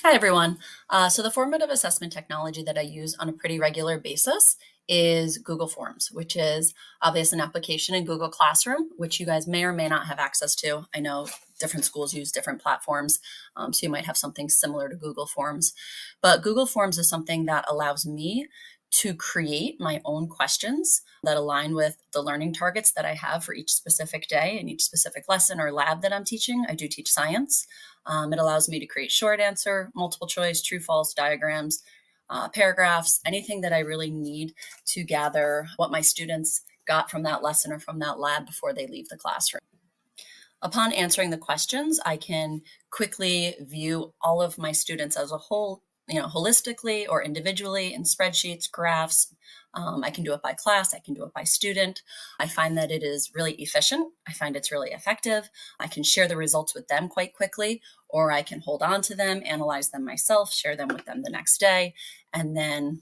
Hi, everyone. So the formative assessment technology that I use on a pretty regular basis is Google Forms, which is obviously an application in Google Classroom, which you guys may or may not have access to. I know different schools use different platforms, so you might have something similar to Google Forms. But Google Forms is something that allows me to create my own questions that align with the learning targets that I have for each specific day and each specific lesson or lab that I'm teaching. I do teach science. It allows me to create short answer, multiple choice, true, false diagrams, paragraphs, anything that I really need to gather what my students got from that lesson or from that lab before they leave the classroom. Upon answering the questions, I can quickly view all of my students as a whole, holistically or individually in spreadsheets, graphs. I can do it by class. I can do it by student. I find that it is really efficient. I find it's really effective. I can share the results with them quite quickly, or I can hold on to them, analyze them myself, share them with them the next day, and then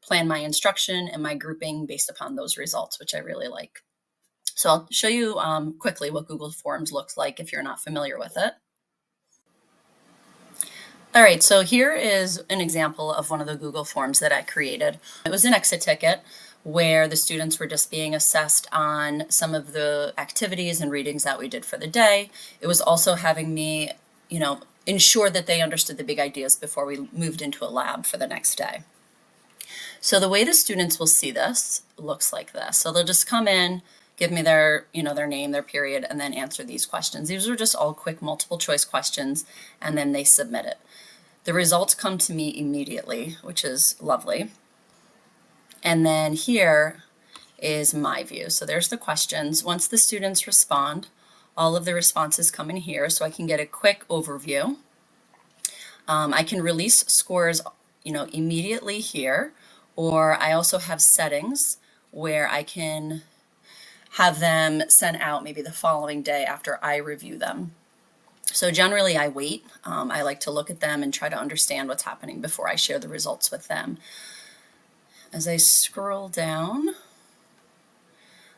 plan my instruction and my grouping based upon those results, which I really like. So I'll show you quickly what Google Forms looks like if you're not familiar with it. All right, so here is an example of one of the Google Forms that I created. It was an exit ticket where the students were just being assessed on some of the activities and readings that we did for the day. It was also having me, ensure that they understood the big ideas before we moved into a lab for the next day. So the way the students will see this looks like this. So they'll just come in, give me their name, their period, and then answer these questions. These are just all quick multiple choice questions, and then they submit it. The results come to me immediately, which is lovely. And then here is my view. So there's the questions. Once the students respond, all of the responses come in here, so I can get a quick overview. I can release scores, immediately here, or I also have settings where I can have them sent out maybe the following day after I review them. So generally I wait. I like to look at them and try to understand what's happening before I share the results with them. As I scroll down,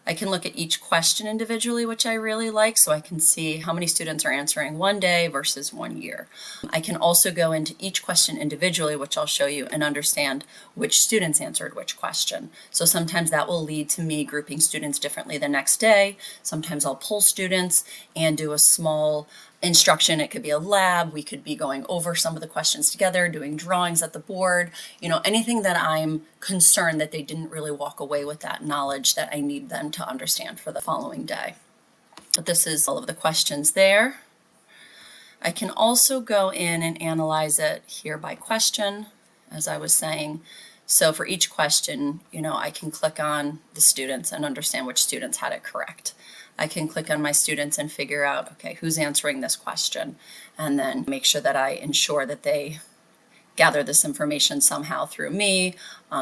I can look at each question individually, which I really like, so I can see how many students are answering one day versus 1 year. I can also go into each question individually, which I'll show you, and understand which students answered which question. So sometimes that will lead to me grouping students differently the next day. Sometimes I'll pull students and do a small instruction. It could be a lab. We could be going over some of the questions together, doing drawings at the board, anything that I'm concerned that they didn't really walk away with that knowledge that I need them to understand for the following day. But this is all of the questions there. I can also go in and analyze it here by question, as I was saying. So for each question, I can click on the students and understand which students had it correct. I can click on my students and figure out, okay, who's answering this question, and then make sure that I ensure that they gather this information somehow through me,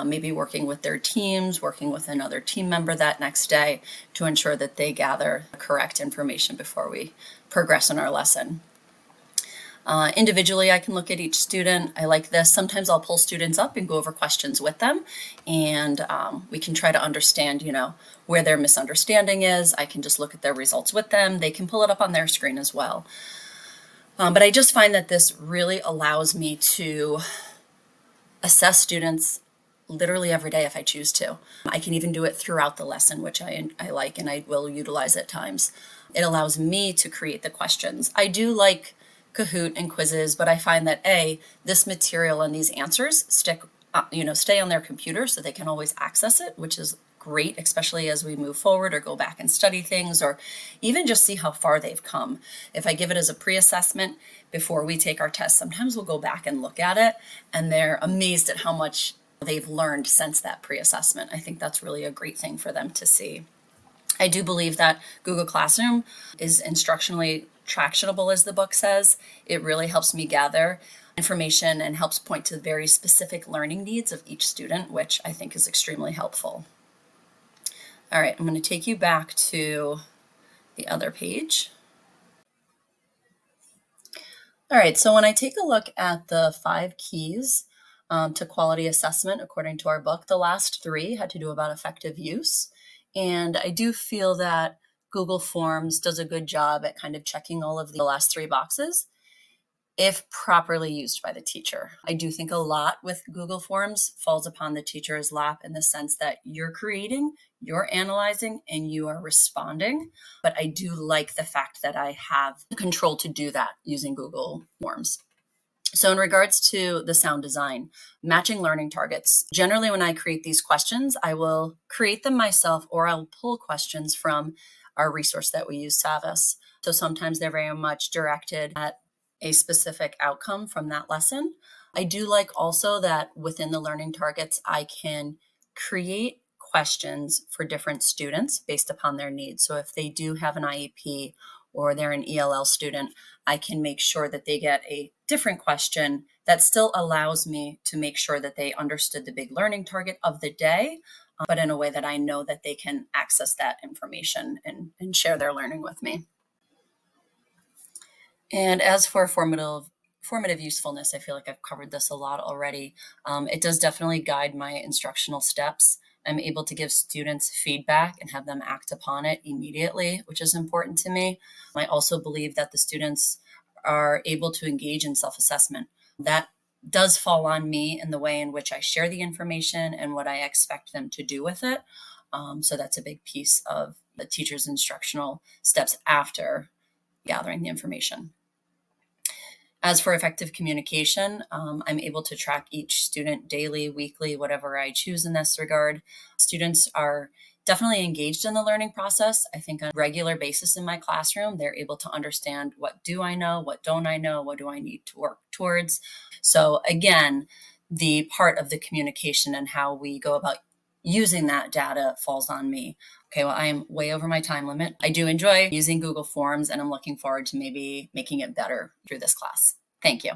maybe working with their teams, working with another team member that next day to ensure that they gather the correct information before we progress in our lesson. Individually, I can look at each student. I like this. Sometimes I'll pull students up and go over questions with them, and we can try to understand, where their misunderstanding is. I can just look at their results with them. They can pull it up on their screen as well. But I just find that this really allows me to assess students literally every day if I choose to. I can even do it throughout the lesson, which I like and I will utilize at times. It allows me to create the questions. I do like Kahoot and quizzes, but I find that this material and these answers stay on their computer so they can always access it, which is great, especially as we move forward or go back and study things or even just see how far they've come. If I give it as a pre-assessment before we take our test, sometimes we'll go back and look at it and they're amazed at how much they've learned since that pre-assessment. I think that's really a great thing for them to see. I do believe that Google Classroom is instructionally tractionable, as the book says. It really helps me gather information and helps point to very specific learning needs of each student, which I think is extremely helpful. All right, I'm going to take you back to the other page. All right, so when I take a look at the 5 keys to quality assessment, according to our book, the last 3 had to do about effective use. And I do feel that Google Forms does a good job at kind of checking all of the last 3 boxes. if properly used by the teacher. I do think a lot with Google Forms falls upon the teacher's lap in the sense that you're creating, you're analyzing, and you are responding. But I do like the fact that I have control to do that using Google Forms. So in regards to the sound design, matching learning targets, generally when I create these questions, I will create them myself or I'll pull questions from our resource that we use, Savvis. So sometimes they're very much directed at a specific outcome from that lesson. I do like also that within the learning targets, I can create questions for different students based upon their needs. So if they do have an IEP or they're an ELL student, I can make sure that they get a different question that still allows me to make sure that they understood the big learning target of the day, but in a way that I know that they can access that information and share their learning with me. And as for formative usefulness, I feel like I've covered this a lot already. It does definitely guide my instructional steps. I'm able to give students feedback and have them act upon it immediately, which is important to me. I also believe that the students are able to engage in self-assessment. That does fall on me in the way in which I share the information and what I expect them to do with it. So that's a big piece of the teacher's instructional steps after gathering the information. As for effective communication, I'm able to track each student daily, weekly, whatever I choose in this regard. Students are definitely engaged in the learning process. I think on a regular basis in my classroom, they're able to understand what do I know, what don't I know, what do I need to work towards. So again, the part of the communication and how we go about using that data falls on me. Okay, well, I am way over my time limit. I do enjoy using Google Forms and I'm looking forward to maybe making it better through this class. Thank you.